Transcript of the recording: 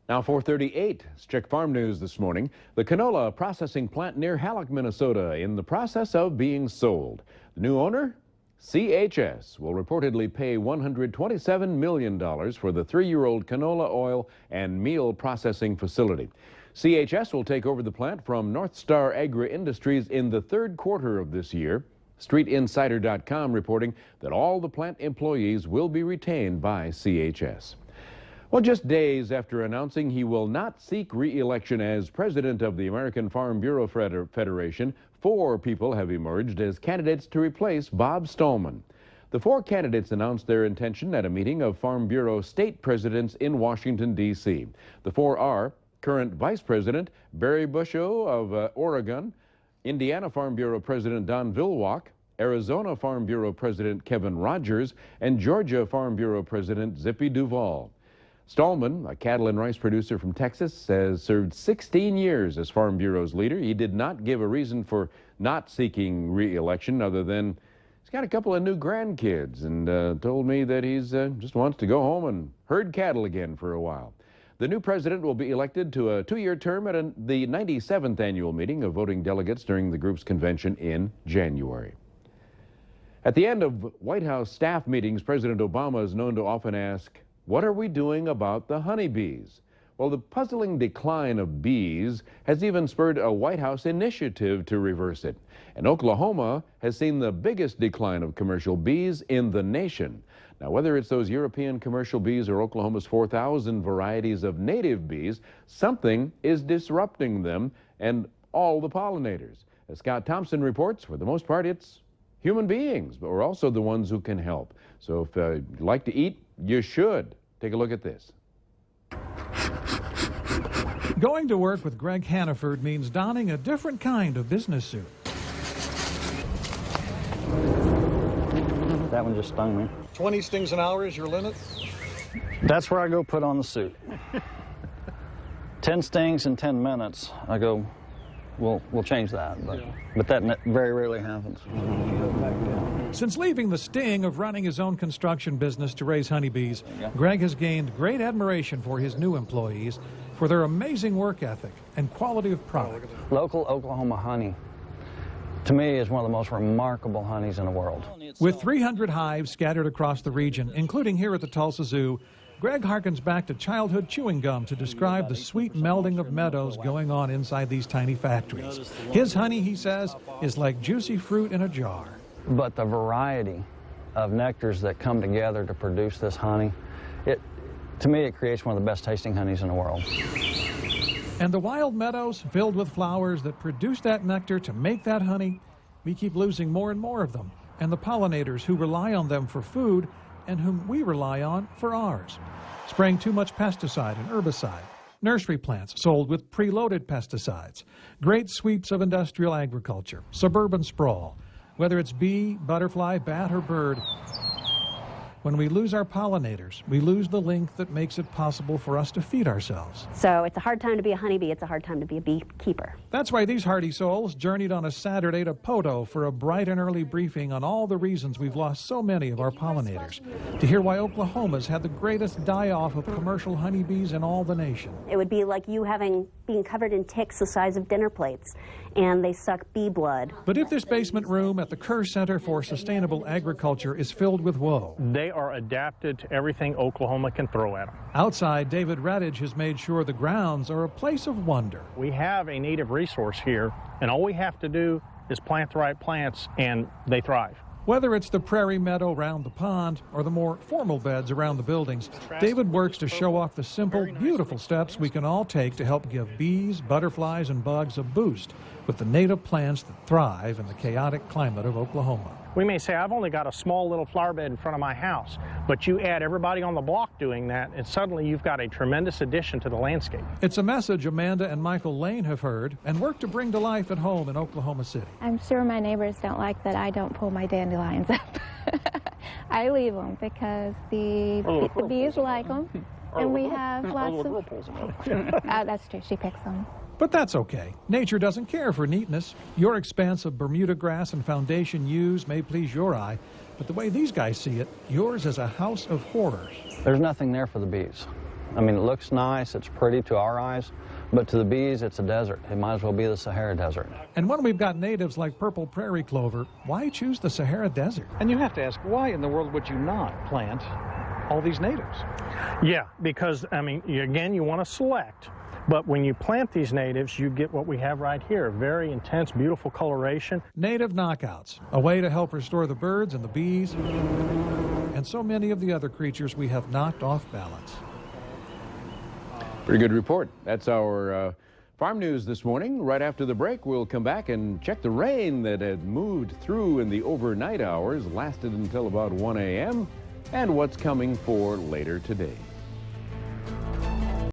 Now 4:38, Strict Farm News this morning. The canola processing plant near Hallock, Minnesota, in the process of being sold. The new owner, CHS, will reportedly pay $127 million for the 3-year-old canola oil and meal processing facility. CHS will take over the plant from North Star Agri Industries in the 3rd quarter of this year. StreetInsider.com reporting that all the plant employees will be retained by CHS. Well, just days after announcing he will not seek re-election as president of the American Farm Bureau Federation, 4 people have emerged as candidates to replace Bob Stallman. The 4 candidates announced their intention at a meeting of Farm Bureau state presidents in Washington, D.C. The 4 are current Vice President Barry Bushell of Oregon, Indiana Farm Bureau President Don Vilwalk, Arizona Farm Bureau President Kevin Rogers, and Georgia Farm Bureau President Zippy Duvall. Stallman, a cattle and rice producer from Texas, has served 16 years as Farm Bureau's leader. He did not give a reason for not seeking re-election other than he's got a couple of new grandkids and told me that he's just wants to go home and herd cattle again for a while. The new president will be elected to a 2-year term at the 97th annual meeting of voting delegates during the group's convention in January. At the end of White House staff meetings, President Obama is known to often ask, "What are we doing about the honeybees?" Well, the puzzling decline of bees has even spurred a White House initiative to reverse it. And Oklahoma has seen the biggest decline of commercial bees in the nation. Now, whether it's those European commercial bees or Oklahoma's 4,000 varieties of native bees, something is disrupting them and all the pollinators. As Scott Thompson reports, for the most part, it's human beings, but we're also the ones who can help. So if you like to eat, you should. Take a look at this. Going to work with Greg Hannaford means donning a different kind of business suit. That one just stung me. 20 stings an hour is your limit? That's where I go put on the suit. 10 stings in 10 minutes. I go, we'll change that, but that very rarely happens. Since leaving the sting of running his own construction business to raise honeybees, Greg has gained great admiration for his new employees for their amazing work ethic and quality of product. Local Oklahoma honey, to me, is one of the most remarkable honeys in the world. With 300 hives scattered across the region, including here at the Tulsa Zoo, Greg harkens back to childhood chewing gum to describe the sweet melding of meadows going on inside these tiny factories. His honey, he says, is like juicy fruit in a jar. But the variety of nectars that come together to produce this honey, to me, it creates one of the best tasting honeys in the world. And the wild meadows filled with flowers that produce that nectar to make that honey, we keep losing more and more of them. And the pollinators who rely on them for food and whom we rely on for ours. Spraying too much pesticide and herbicide. Nursery plants sold with preloaded pesticides. Great sweeps of industrial agriculture. Suburban sprawl. Whether it's bee, butterfly, bat, or bird, when we lose our pollinators, we lose the link that makes it possible for us to feed ourselves. So it's a hard time to be a honeybee, it's a hard time to be a beekeeper. That's why these hardy souls journeyed on a Saturday to Poto for a bright and early briefing on all the reasons we've lost so many of our pollinators, to hear why Oklahoma's had the greatest die-off of commercial honeybees in all the nation. It would be like you being covered in ticks the size of dinner plates, and they suck bee blood. But if this basement room at the Kerr Center for Sustainable Agriculture is filled with woe, they are adapted to everything Oklahoma can throw at them. Outside, David Redditch has made sure the grounds are a place of wonder. We have a native resource here, and all we have to do is plant the right plants, and they thrive. Whether it's the prairie meadow around the pond or the more formal beds around the buildings, David works to show off the simple, beautiful steps we can all take to help give bees, butterflies, and bugs a boost with the native plants that thrive in the chaotic climate of Oklahoma. We may say, I've only got a small little flower bed in front of my house, but you add everybody on the block doing that, and suddenly you've got a tremendous addition to the landscape. It's a message Amanda and Michael Lane have heard and work to bring to life at home in Oklahoma City. I'm sure my neighbors don't like that I don't pull my dandelions up. I leave them because the bees like them, and we have lots of... that's true, she picks them. But that's okay. Nature doesn't care for neatness. Your expanse of Bermuda grass and foundation yews may please your eye, but the way these guys see it, yours is a house of horrors. There's nothing there for the bees. I mean, it looks nice, it's pretty to our eyes, but to the bees, it's a desert. It might as well be the Sahara Desert. And when we've got natives like purple prairie clover, why choose the Sahara Desert? And you have to ask, why in the world would you not plant all these natives? Yeah, because, I mean, again, you want to select. But when you plant these natives, you get what we have right here, very intense, beautiful coloration. Native knockouts, a way to help restore the birds and the bees and so many of the other creatures we have knocked off balance. Pretty good report. That's our farm news this morning. Right after the break, we'll come back and check the rain that had moved through in the overnight hours, lasted until about 1 a.m., and what's coming for later today.